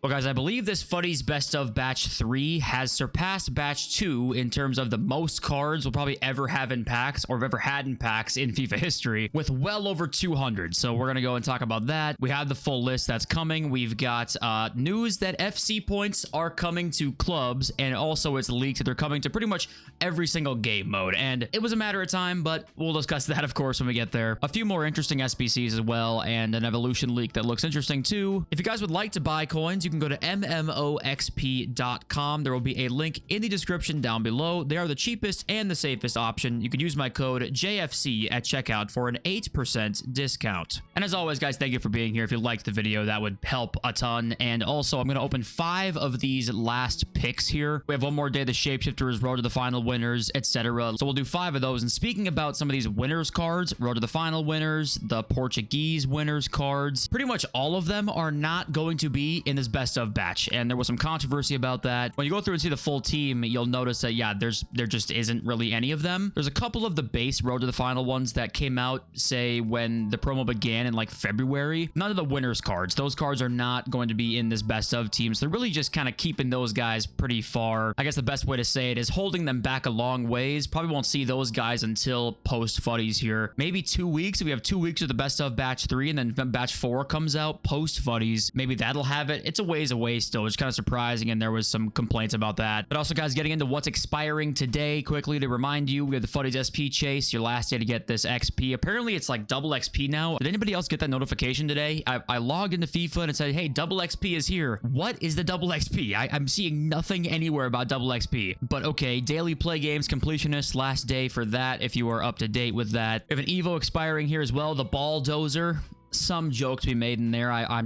Well, guys, I believe this Futties Best of Batch 3 has surpassed Batch 2 in terms of the most cards we'll probably ever have in packs or have ever had in packs in FIFA history, with well over 200. So we're going to go and talk about that. We have the full list that's coming. We've got news that FC points are coming to clubs, and also it's leaked that they're coming to pretty much every single game mode. And it was a matter of time, but we'll discuss that, of course, when we get there. A few more interesting SBCs as well, and an evolution leak that looks interesting too. If you guys would like to buy coins, you can go to mmoxp.com. There will be a link in the description down below. They are the cheapest and the safest option. You can use my code JFC at checkout for an 8% discount. And as always, guys, thank you for being here. If you liked the video, that would help a ton. And also, I'm going to open 5 of these last picks here. We have one more day, the Shapeshifters, Road to the Final winners, etc. So we'll do 5 of those. And speaking about some of these winners cards, Road to the Final winners, the Portuguese winners cards, pretty much all of them are not going to be in this best of batch, and there was some controversy about that. When you go through and see the full team, you'll notice that yeah, there just isn't really any of them. There's a couple of the base Road to the Final ones that came out, say, when the promo began in like February. None of the winners cards, those cards are not going to be in this best of teams. They're really just kind of keeping those guys pretty far. I guess the best way to say it is holding them back a long ways. Probably won't see those guys until post Futties here. Maybe 2 weeks. We have 2 weeks of the best of batch 3, and then batch 4 comes out post Futties. Maybe that'll have it. It's a ways away still, which is kind of surprising, and there was some complaints about that. But also, guys, getting into what's expiring today quickly to remind you, we have the Futties SP Chase, your last day to get this XP. Apparently, it's like double XP now. Did anybody else get that notification today? I logged into FIFA and it said, hey, double XP is here. What is the double XP? I'm seeing nothing anywhere about double XP. But okay, daily play games, completionist, last day for that if you are up to date with that. We have an Evo expiring here as well, the Balldozer. Some joke to be made in there. I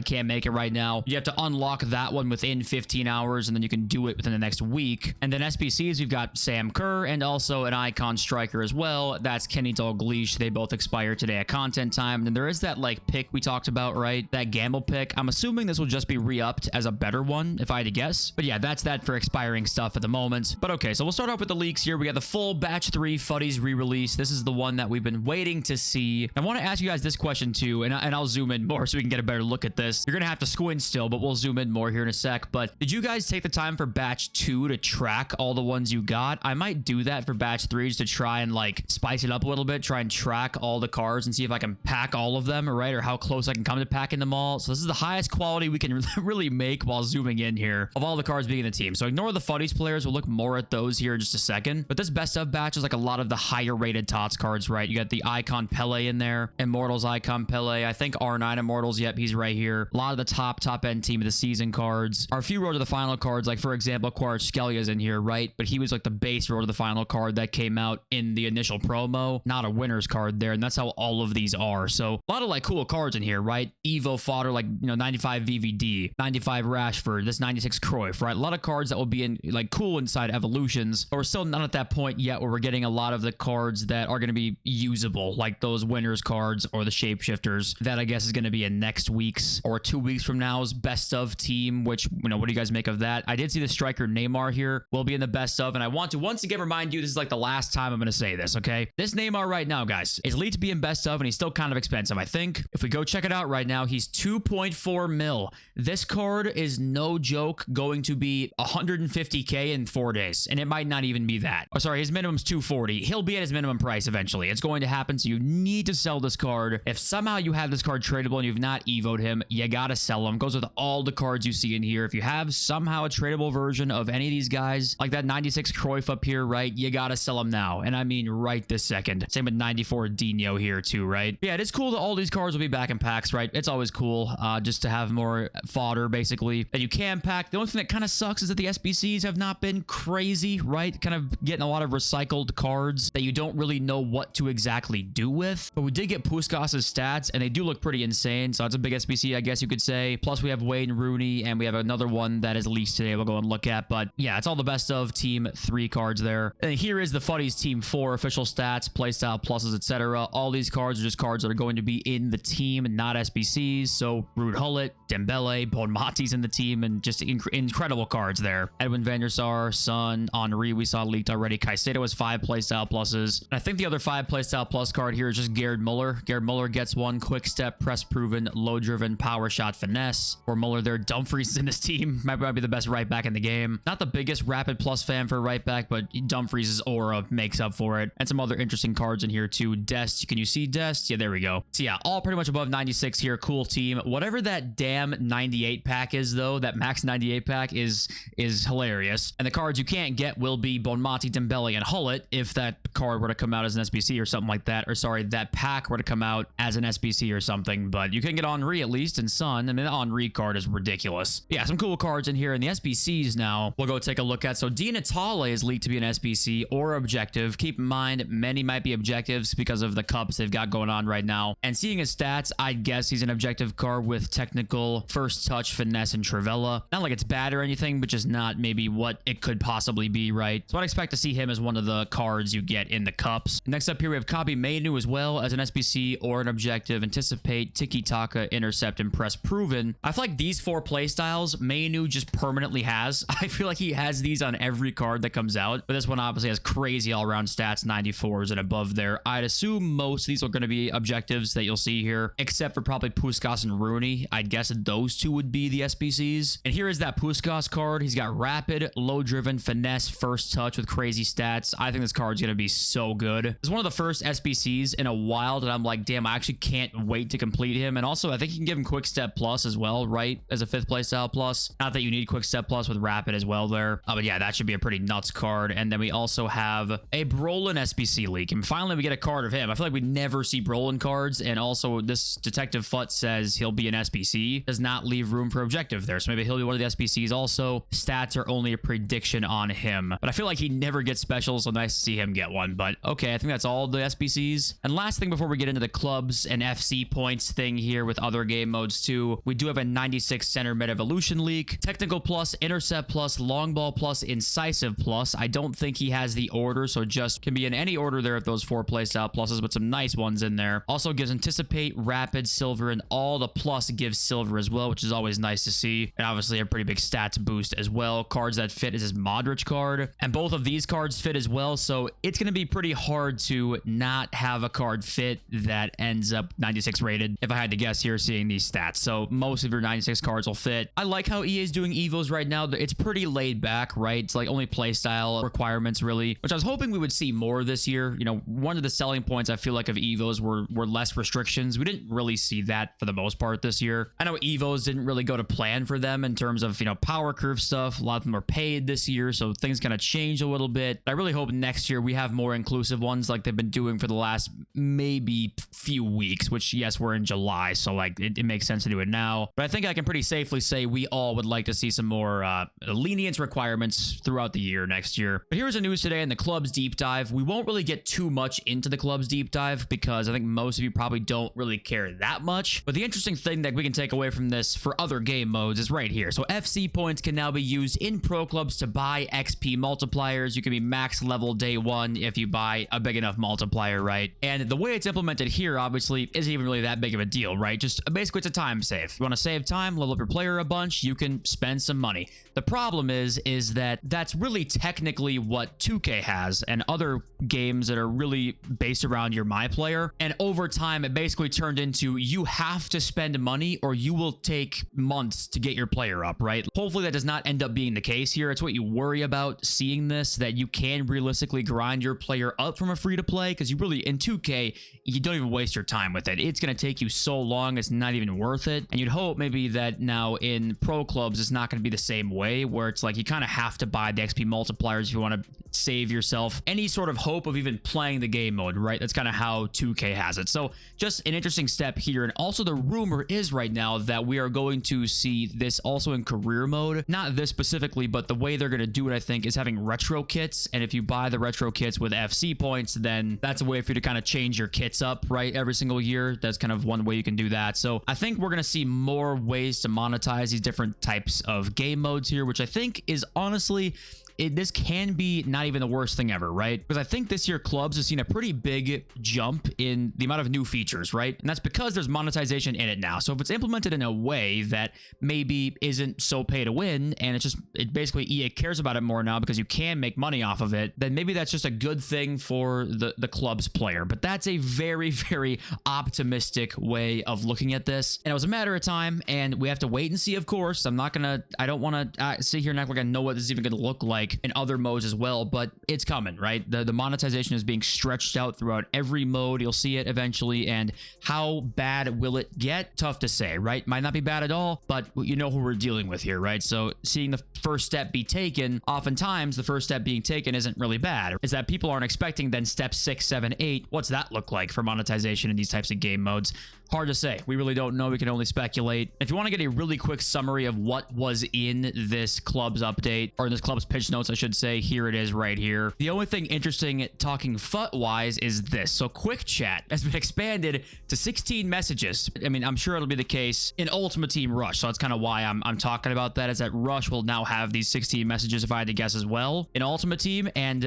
can't make it right now. You have to unlock that one within 15 hours, and then you can do it within the next week. And then SBCs, we've got Sam Kerr and also an icon striker as well. That's Kenny Dalglish. They both expire today at content time. And then there is that like pick we talked about, right? That gamble pick. I'm assuming this will just be re-upped as a better one, if I had to guess. But yeah, that's that for expiring stuff at the moment. But okay, so we'll start off with the leaks here. We got the full batch 3 Futties re-release. This is the one that we've been waiting to see. I want to ask you guys this question too, and I'll zoom in more so we can get a better look at this. You're gonna have to squint still, but we'll zoom in more here in a sec. But did you guys take the time for batch 2 to track all the ones you got? I might do that for batch 3 just to try and like spice it up a little bit, try and track all the cards and see if I can pack all of them, right? Or how close I can come to packing them all. So this is the highest quality we can really make while zooming in here of all the cards being in the team. So ignore the Futties players. We'll look more at those here in just a second. But this best of batch is like a lot of the higher rated TOTS cards, right? You got the Icon Pele in there, Immortals Icon Pele. I think R9 Immortals. Yep, he's right here. A lot of the top end team of the season cards. Our few Road to the Final cards, like for example, Kvaratskhelia in here, right? But he was like the base Road to the Final card that came out in the initial promo, not a winner's card there. And that's how all of these are. So a lot of like cool cards in here, right? Evo fodder, like, you know, 95 VVD, 95 Rashford, this 96 Cruyff, right? A lot of cards that will be in like cool inside evolutions. But we're still not at that point yet where we're getting a lot of the cards that are going to be usable, like those winners cards or the Shapeshifters. That I guess is going to be in next week's or 2 weeks from now's best of team, which, you know, what do you guys make of that? I did see the striker Neymar here will be in the best of, and I want to once again remind you, this is like the last time I'm going to say this, okay? This Neymar right now, guys, is lead to be in best of, and he's still kind of expensive. I think if we go check it out right now, he's 2.4 mil. This card is no joke going to be 150k in 4 days, and it might not even be that. Oh, sorry, his minimum's 240. He'll be at his minimum price eventually. It's going to happen, so you need to sell this card. If somehow you have this card tradable and you've not evoed him, you gotta sell him. Goes with all the cards you see in here. If you have somehow a tradable version of any of these guys, like that 96 Cruyff up here, right, you gotta sell him now, and I mean right this second. Same with 94 Dino here too, right? Yeah, it is cool that all these cards will be back in packs, right? It's always cool just to have more fodder basically that you can pack. The only thing that kind of sucks is that the SBCs have not been crazy, right? Kind of getting a lot of recycled cards that you don't really know what to exactly do with. But we did get Puskas' stats, and they do look pretty insane. So it's a big SBC, I guess you could say. Plus we have Wayne Rooney, and we have another one that is leased today we'll go and look at. But yeah, it's all the best of team 3 cards there. And here is the Futties team 4 official stats, playstyle pluses, etc. All these cards are just cards that are going to be in the team, not SBCs. So Ruud Gullit, Dembele, Bonmati's in the team, and just incredible cards there. Edwin van der Sar, Son, Henry, we saw leaked already. Caicedo has 5 playstyle pluses. And I think the other 5 playstyle plus card here is just Gerd Muller. Gerd Muller Muller gets one. Quick step, press proven, low driven, power shot, finesse. For Muller there, Dumfries is in this team. Might be the best right back in the game. Not the biggest rapid plus fan for right back, but Dumfries' aura makes up for it. And some other interesting cards in here too. Dest, can you see Dest? Yeah, there we go. So yeah, all pretty much above 96 here. Cool team. Whatever that damn 98 pack is though, that max 98 pack is hilarious. And the cards you can't get will be Bonmati, Dembele, and Hullet if that card were to come out as an SBC or something like that. Or sorry, that pack were to come out as an SBC or something. But you can get Henry at least and Son. I mean, the Henry card is ridiculous. Yeah, some cool cards in here. And the SBCs now we'll go take a look at. So Di Natale is leaked to be an SBC or objective. Keep in mind, many might be objectives because of the cups they've got going on right now. And seeing his stats, I'd guess he's an objective card with technical, first touch, finesse, and Trivella. Not like it's bad or anything, but just not maybe what it could possibly be, right? So I'd expect to see him as one of the cards you get in the cups. Next up here, we have Kabi Mainu as well as an SBC or an objective. Anticipate, Tiki Taka, Intercept, and Press Proven. I feel like these four playstyles, Mainu just permanently has. I feel like he has these on every card that comes out, but this one obviously has crazy all-around stats, 94s and above there. I'd assume most of these are going to be objectives that you'll see here, except for probably Puskas and Rooney. I'd guess those two would be the SBCs. And here is that Puskas card. He's got rapid, low-driven, finesse, first touch with crazy stats. I think this card's going to be so good. It's one of the first SBCs in a while that I'm like, damn, I actually can't wait to complete him. And also, I think you can give him Quick Step Plus as well, right? As a 5th playstyle plus. Not that you need Quick Step Plus with rapid as well there. But yeah, that should be a pretty nuts card. And then we also have a Brolin SBC leak. And finally, we get a card of him. I feel like we never see Brolin cards. And also, this Detective Fut says he'll be an SBC. Does not leave room for objective there. So maybe he'll be one of the SBCs also. Stats are only a prediction on him. But I feel like he never gets special, so nice to see him get one. But okay, I think that's all the SBCs. And last thing before we get into the clubs and FC points thing here with other game modes too, we do have a 96 center mid evolution leak. Technical plus, intercept plus, long ball plus, incisive plus. I don't think he has the order, so just can be in any order there of those 4 playstyle pluses, but some nice ones in there. Also gives anticipate, rapid, silver, and all the plus gives silver as well, which is always nice to see. And obviously a pretty big stats boost as well. Cards that fit is his Modric card, and both of these cards fit as well, so it's going to be pretty hard to not have a card fit that ends up 96 rated, if I had to guess here seeing these stats. So most of your 96 cards will fit. I like how EA is doing Evos right now. It's pretty laid back, right? It's like only playstyle requirements really, which I was hoping we would see more this year. You know, one of the selling points I feel like of Evos were less restrictions. We didn't really see that for the most part this year. I know Evos didn't really go to plan for them in terms of, you know, power curve stuff. A lot of them are paid this year, so things kind of change a little bit. I really hope next year we have more inclusive ones like they've been doing for the last maybe few weeks, which yes, we're in July, so like it makes sense to do it now. But I think I can pretty safely say we all would like to see some more lenient requirements throughout the year next year. But here's the news today in the clubs deep dive. We won't really get too much into the clubs deep dive because I think most of you probably don't really care that much. But the interesting thing that we can take away from this for other game modes is right here. So FC points can now be used in pro clubs to buy XP multipliers. You can be max level day 1 if you buy a big enough multiplier, right? And the way it's implemented here obviously isn't even really that big of a deal, right? Just basically it's a time save. If you want to save time, level up your player a bunch, you can spend some money. The problem is that that's really technically what 2K has and other games that are really based around your my player. And over time, it basically turned into you have to spend money or you will take months to get your player up, right? Hopefully that does not end up being the case here. It's what you worry about seeing this, that you can realistically grind your player up from a free to play, because you really, in 2K, you don't even waste your time with it. It's going to take you so long, it's not even worth it. And you'd hope maybe that now in pro clubs, it's not going to be the same way, where it's like you kind of have to buy the XP multipliers if you want to save yourself any sort of hope of even playing the game mode, right? That's kind of how 2K has it. So just an interesting step here. And also the rumor is right now that we are going to see this also in career mode. Not this specifically, but the way they're going to do it, I think, is having retro kits. And if you buy the retro kits with FC points, then that's a way for you to kind of change your kits up, right? Every single year. That's kind of one way you can do that. So I think we're going to see more ways to monetize these different types of game modes here, which I think is honestly, this can be not not even the worst thing ever, right? Because I think this year clubs has seen a pretty big jump in the amount of new features, right? And that's because there's monetization in it now. So if it's implemented in a way that maybe isn't so pay to win, and it basically EA cares about it more now because you can make money off of it, then maybe that's just a good thing for the club's player. But that's a very, very optimistic way of looking at this. And it was a matter of time, and we have to wait and see, of course. I don't want to sit here and act like I know what this is even going to look like in other modes as well, but it's coming, right? The monetization is being stretched out throughout every mode. You'll see it eventually, and how bad will it get? Tough to say, right? Might not be bad at all, but you know who we're dealing with here, right? So seeing the first step be taken, oftentimes the first step being taken isn't really bad. Is that people aren't expecting then step 6, 7, 8. What's that look like for monetization in these types of game modes? Hard to say. We really don't know. We can only speculate. If you want to get a really quick summary of what was in this club's update, or in this club's pitch notes, I should say, here it is right here. The only thing interesting talking FUT-wise is this. So quick chat has been expanded to 16 messages. I mean, I'm sure it'll be the case in Ultimate Team Rush. So that's kind of why I'm talking about that, is that Rush will now have these 16 messages, if I had to guess, as well in Ultimate Team. And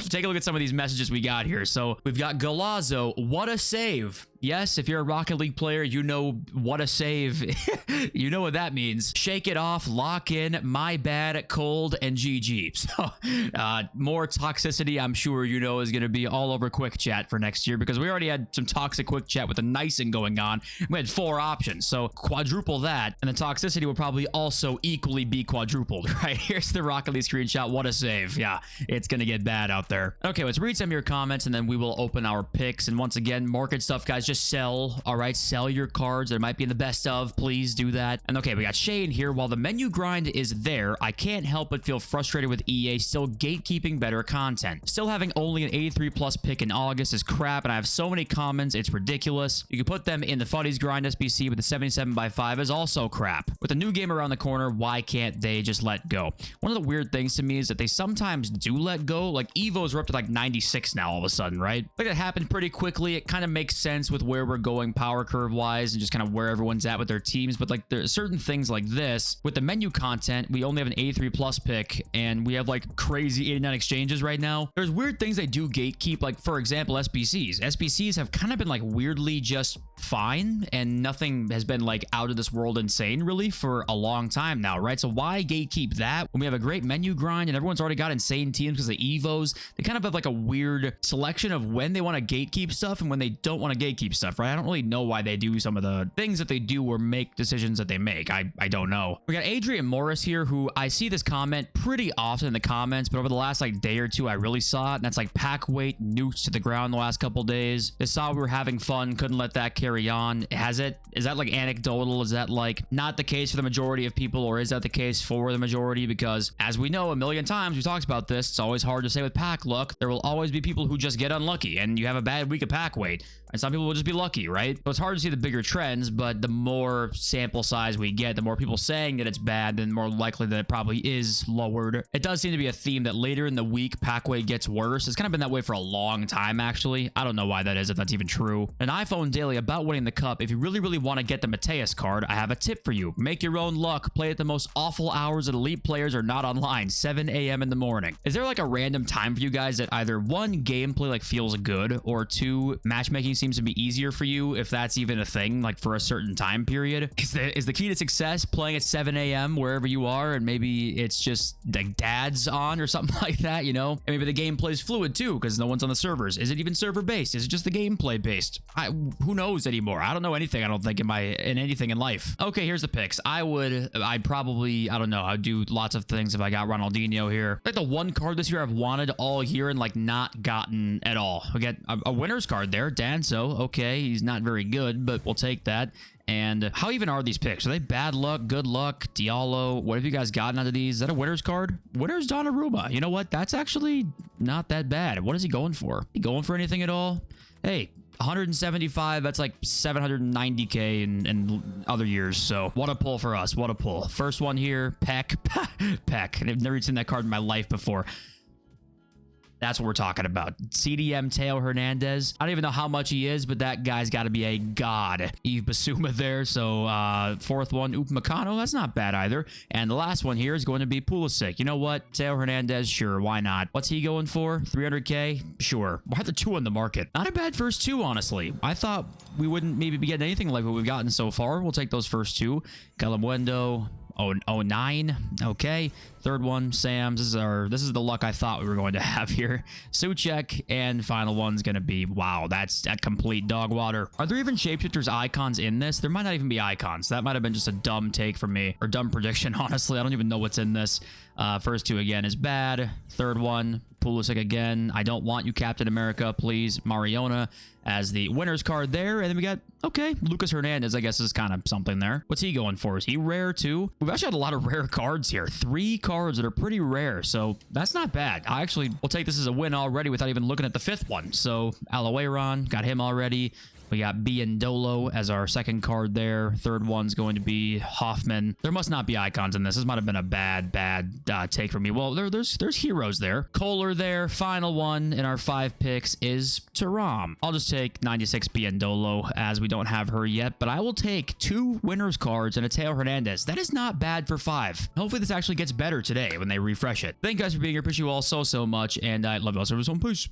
take a look at some of these messages we got here. So we've got Galazzo, what a save. Yes, if you're a Rocket League player, you know what a save. You know what that means. Shake it off, lock in, my bad, cold, and GG. So more toxicity, I'm sure you know, is going to be all over quick chat for next year, because we already had some toxic quick chat with the nicing going on. We had 4 options, so quadruple that, and the toxicity will probably also equally be quadrupled, right? Here's the Rocket League screenshot. What a save. Yeah, it's going to get bad out there. Okay, let's read some of your comments, and then we will open our picks. And once again, market stuff, guys. Just sell, all right? Sell your cards. There might be in the best of. Please do that. And okay, we got Shane here. While the menu grind is there, I can't help but feel frustrated with EA still gatekeeping better content. Still having only an 83 plus pick in August is crap, and I have so many comments, it's ridiculous. You can put them in the Futties grind SBC, but the 77x5 is also crap. With a new game around the corner, why can't they just let go? One of the weird things to me is that they sometimes do let go. Like Evos are up to like 96 now all of a sudden, right? Like that happened pretty quickly. It kind of makes sense with where we're going power curve wise and just kind of where everyone's at with their teams. But like there's certain things like this with the menu content, we only have an 83 plus pick and we have like crazy 89 exchanges right now. There's weird things they do gatekeep, like for example SBCs have kind of been like weirdly just fine, and nothing has been like out of this world insane really for a long time now, right? So why gatekeep that when we have a great menu grind and everyone's already got insane teams because of Evos? They kind of have like a weird selection of when they want to gatekeep stuff and when they don't want to gatekeep stuff, right? I don't really know why they do some of the things that they do or make decisions that they make. I don't know. We got Adrian Morris here, who I see this comment pretty often in the comments, but over the last like day or two I really saw it, and that's like pack weight nukes to the ground the last couple days. They saw we were having fun, couldn't let that carry on. Has it? Is that like anecdotal? Is that like not the case for the majority of people, or is that the case for the majority? Because as we know a million times, we talked about this, it's always hard to say with pack luck. There will always be people who just get unlucky, and you have a bad week of pack weight, and some people will just be lucky, right? So it's hard to see the bigger trends, but the more sample size we get, the more people saying that it's bad, then more likely that it probably is lowered. It does seem to be a theme that later in the week, pack weight gets worse. It's kind of been that way for a long time, actually. I don't know why that is, if that's even true. An iPhone Daily about winning the cup. If you really want to get the Mateus card, I have a tip for you. Make your own luck. Play at the most awful hours that elite players are not online, 7 a.m. in the morning. Is there like a random time for you guys that either one, gameplay like feels good, or two, matchmaking seems to be easier for you, if that's even a thing, like for a certain time period? Is the key to success playing at 7 a.m. wherever you are, and maybe it's just like dad's on or something like that, you know? And maybe the gameplay is fluid too, because no one's on the servers. Is it even server based? Is it just the gameplay based? Who knows anymore? I don't know anything, I don't think, in anything in life. Okay, here's the picks. I'd probably, I don't know, I'd do lots of things if I got Ronaldinho here. Like the one card this year I've wanted all year and like not gotten at all. We get a winner's card there, Danso. Okay, he's not very good, but we'll take that. And how even are these picks? Are they bad luck, good luck, Diallo? What have you guys gotten out of these? Is that a winner's card? Winner's Donnarumma. You know what? That's actually not that bad. What is he going for? He going for anything at all? Hey, 175, that's like 790k in other years. So what a pull for us. What a pull. First one here, Peck. Peck. I've never seen that card in my life before. That's what we're talking about. CDM Teo Hernandez. I don't even know how much he is, but that guy's got to be a god. Eve Basuma there. So fourth one, Upamecano. That's not bad either. And the last one here is going to be Pulisic. You know what? Teo Hernandez, sure, why not? What's he going for? 300K? Sure. Why are there two on the market? Not a bad first two, honestly. I thought we wouldn't maybe be getting anything like what we've gotten so far. We'll take those first two. Calamuendo. 09. Okay. Third one, Sam's. This is the luck I thought we were going to have here. Suchek, and final one's gonna be, wow, that's a complete dog water. Are there even shapeshifters icons in this? There might not even be icons. That might have been just a dumb take from me, or dumb prediction, honestly. I don't even know what's in this. First two again is bad. Third one, Pulisic again. I don't want you, Captain America, please. Mariona as the winner's card there. And then we got, okay, Lucas Hernandez, I guess, is kind of something there. What's he going for? Is he rare too? We've actually had a lot of rare cards here. 3 cards that are pretty rare, so that's not bad. I actually will take this as a win already without even looking at the 5th one. So Aloeron, got him already. We got Biendolo as our second card there. Third one's going to be Hoffman. There must not be icons in this. This might have been a bad take for me. Well, there's heroes there. Kohler there. Final one in our 5 picks is Thuram. I'll just take 96 Biendolo as we don't have her yet, but I will take 2 winners cards and a Teo Hernandez. That is not bad for 5. Hopefully this actually gets better today when they refresh it. Thank you guys for being here. Appreciate you all so much, and I love you all. So, peace.